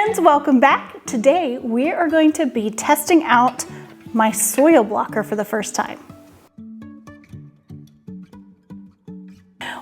friends, welcome back. Today we are going to be testing out my soil blocker for the first time.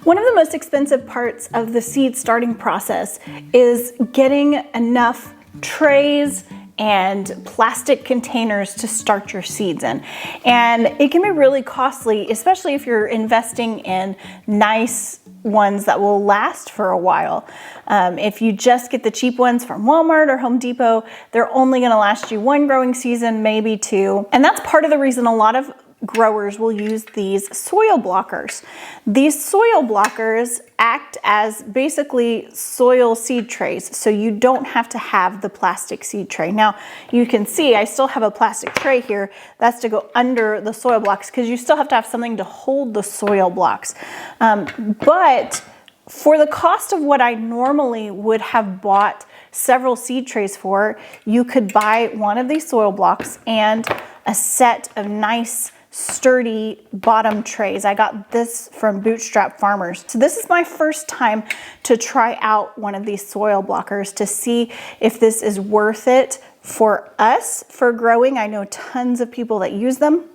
One of the most expensive parts of the seed starting process is getting enough trays and plastic containers to start your seeds in. And it can be really costly, especially if you're investing in nice ones that will last for a while. If you just get the cheap ones from Walmart or Home Depot, they're only gonna last you one growing season, maybe two. And that's part of the reason a lot of growers will use these soil blockers. These soil blockers act as basically soil seed trays, so you don't have to have the plastic seed tray. Now, you can see I still have a plastic tray here. That's to go under the soil blocks because you still have to have something to hold the soil blocks. But for the cost of what I normally would have bought several seed trays for, you could buy one of these soil blocks and a set of nice sturdy bottom trays. I got this from Bootstrap Farmers. So this is my first time to try out one of these soil blockers to see if this is worth it for us for growing. I know tons of people that use them.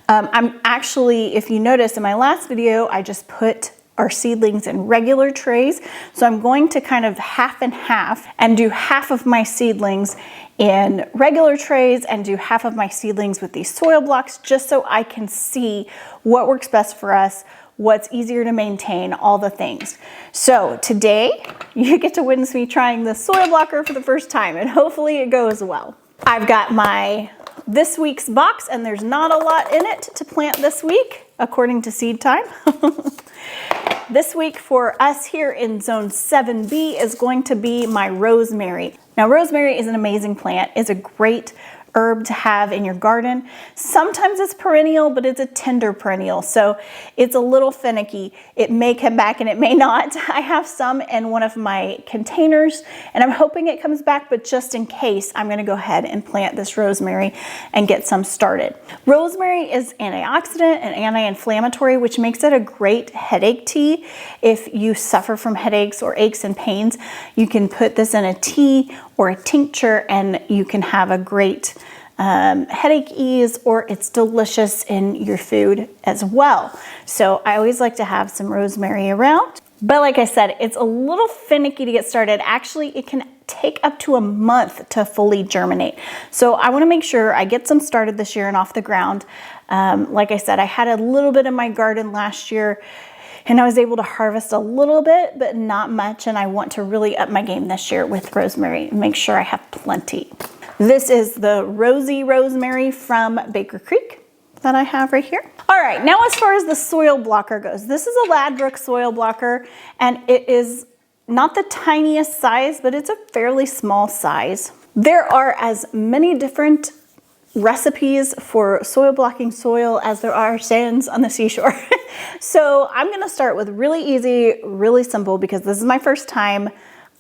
I'm actually, if you notice in my last video, I just put our seedlings in regular trays. So I'm going to kind of half and half and do half of my seedlings in regular trays and do half of my seedlings with these soil blocks, just so I can see what works best for us, what's easier to maintain, all the things. So today you get to witness me trying the soil blocker for the first time, and hopefully it goes well. I've got my this week's box, and there's not a lot in it to plant this week, according to Seed Time. This week for us here in Zone 7B is going to be my rosemary. Now, rosemary is an amazing plant. It's a great herb to have in your garden. Sometimes it's perennial, but it's a tender perennial, so it's a little finicky. It may come back and it may not. I have some in one of my containers and I'm hoping it comes back, but just in case, I'm gonna go ahead and plant this rosemary and get some started. Rosemary is antioxidant and anti-inflammatory, which makes it a great headache tea. If you suffer from headaches or aches and pains, you can put this in a tea or a tincture and you can have a great headache ease, or it's delicious in your food as well. So I always like to have some rosemary around. But like I said, it's a little finicky to get started. Actually, it can take up to a month to fully germinate. So I want to make sure I get some started this year and off the ground. Like I said, I had a little bit in my garden last year and I was able to harvest a little bit, but not much. And I want to really up my game this year with rosemary and make sure I have plenty. This is the rosy rosemary from Baker Creek that I have right here. All right, now as far as the soil blocker goes, this is a Ladbrooke soil blocker, and it is not the tiniest size, but it's a fairly small size. There are as many different recipes for soil blocking soil as there are sands on the seashore. So I'm gonna start with really easy, really simple, because this is my first time.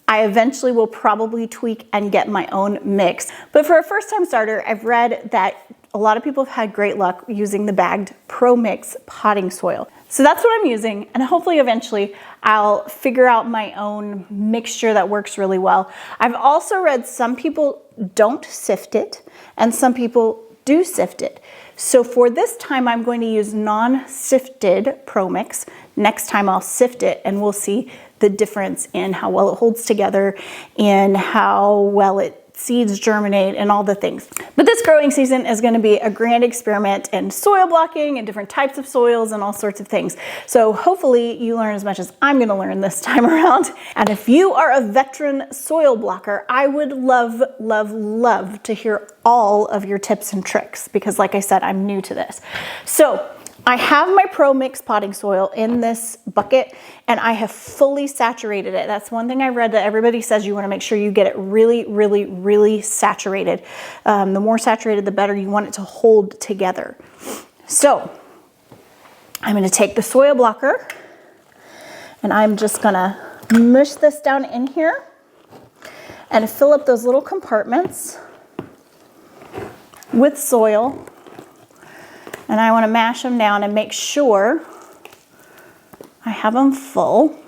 I eventually will probably tweak and get my own mix. But for a first-time starter, I've read that a lot of people have had great luck using the bagged Pro Mix potting soil. So that's what I'm using, and hopefully eventually I'll figure out my own mixture that works really well. I've also read some people don't sift it, and some people do sift it. So for this time, I'm going to use non-sifted Pro Mix. Next time I'll sift it, and we'll see the difference in how well it holds together and how well it seeds germinate and all the things. But this growing season is going to be a grand experiment in soil blocking and different types of soils and all sorts of things. So hopefully you learn as much as I'm going to learn this time around. And if you are a veteran soil blocker, I would love, love, love to hear all of your tips and tricks, because like I said, I'm new to this. So I have my Pro Mix potting soil in this bucket, and I have fully saturated it. That's one thing I read, that everybody says you want to make sure you get it really, really, really saturated. The more saturated, the better. You want it to hold together. So I'm going to take the soil blocker, and I'm just going to mush this down in here and fill up those little compartments with soil. And I want to mash them down and make sure I have them full.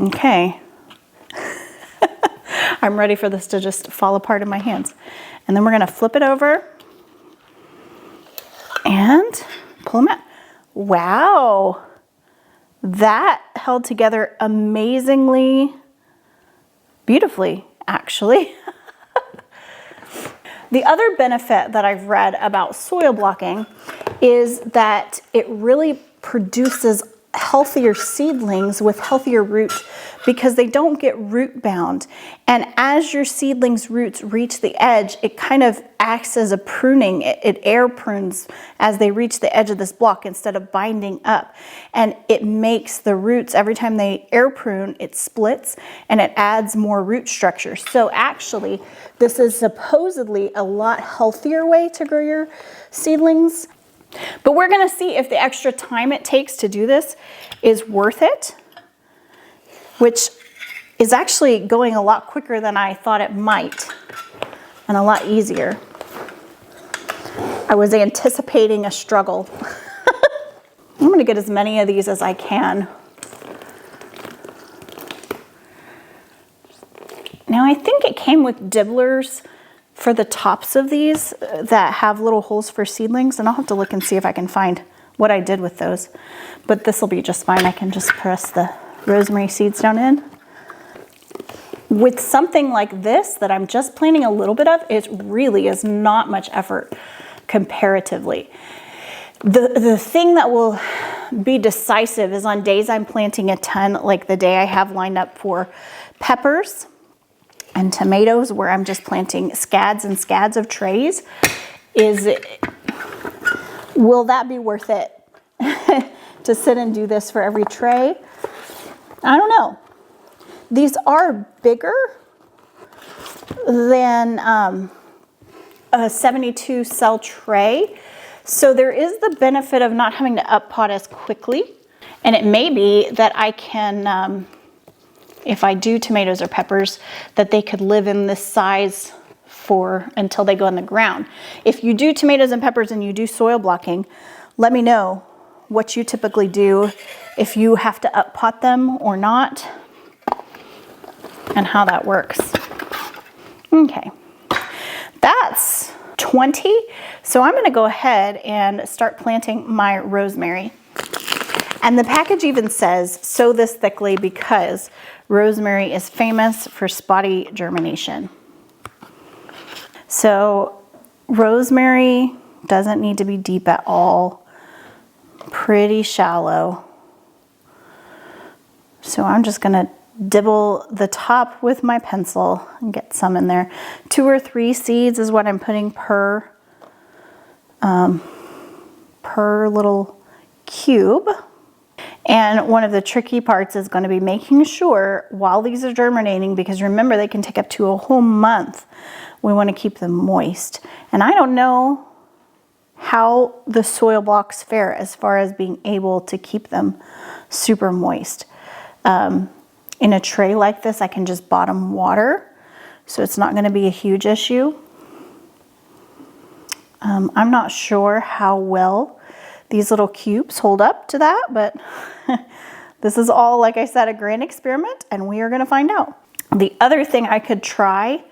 Okay. I'm ready for this to just fall apart in my hands. And then we're gonna flip it over and pull them out. Wow, that held together amazingly beautifully, actually. The other benefit that I've read about soil blocking is that it really produces healthier seedlings with healthier roots because they don't get root bound. And as your seedlings' roots reach the edge, it kind of acts as a pruning. It air prunes as they reach the edge of this block instead of binding up. And it makes the roots, every time they air prune, it splits and it adds more root structure. So actually, this is supposedly a lot healthier way to grow your seedlings. But we're gonna see if the extra time it takes to do this is worth it, which is actually going a lot quicker than I thought it might, and a lot easier. I was anticipating a struggle. I'm gonna get as many of these as I can. Now I think it came with dibblers for the tops of these that have little holes for seedlings, and I'll have to look and see if I can find what I did with those. But this will be just fine. I can just press the rosemary seeds down in. With something like this that I'm just planting a little bit of, it really is not much effort comparatively. The thing that will be decisive is on days I'm planting a ton, like the day I have lined up for peppers and tomatoes, where I'm just planting scads and scads of trays, will that be worth it to sit and do this for every tray? I don't know. These are bigger than a 72 cell tray, so there is the benefit of not having to up pot as quickly. And it may be that I can, if I do tomatoes or peppers, that they could live in this size until they go in the ground. If you do tomatoes and peppers and you do soil blocking, let me know what you typically do, if you have to up pot them or not, and how that works. Okay, that's 20. So I'm gonna go ahead and start planting my rosemary. And the package even says, sow this thickly because rosemary is famous for spotty germination. So rosemary doesn't need to be deep at all, pretty shallow. So I'm just gonna dibble the top with my pencil and get some in there. 2 or 3 seeds is what I'm putting per little cube. And one of the tricky parts is going to be making sure while these are germinating, because remember they can take up to a whole month, we want to keep them moist. And I don't know how the soil blocks fare as far as being able to keep them super moist. In a tray like this, I can just bottom water, so it's not going to be a huge issue. I'm not sure how well these little cubes hold up to that, but this is all, like I said, a grand experiment, and we are going to find out. The other thing I could try,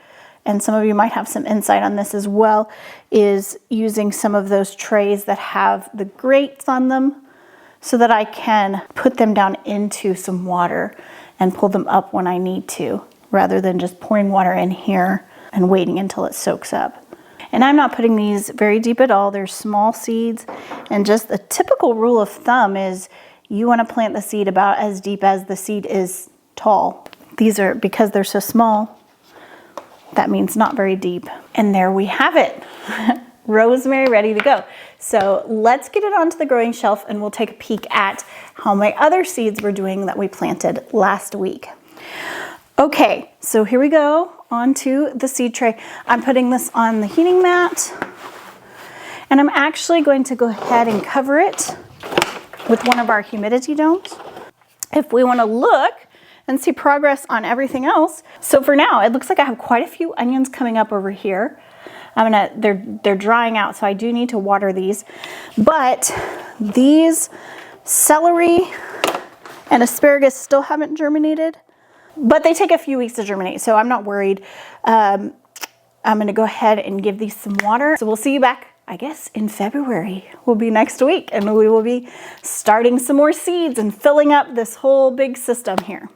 and some of you might have some insight on this as well, is using some of those trays that have the grates on them so that I can put them down into some water and pull them up when I need to, rather than just pouring water in here and waiting until it soaks up. And I'm not putting these very deep at all. They're small seeds, and just a typical rule of thumb is you want to plant the seed about as deep as the seed is tall. These are, because they're so small, that means not very deep. And there we have it. Rosemary ready to go. So let's get it onto the growing shelf and we'll take a peek at how my other seeds were doing that we planted last week. Okay, so here we go onto the seed tray. I'm putting this on the heating mat, and I'm actually going to go ahead and cover it with one of our humidity domes if we want to look and see progress on everything else. So for now, it looks like I have quite a few onions coming up over here. They're drying out, so I do need to water these. But these celery And asparagus still haven't germinated, but they take a few weeks to germinate, so I'm not worried. I'm gonna go ahead and give these some water. So we'll see you back, I guess, in February. Will be next week, and we will be starting some more seeds and filling up this whole big system here.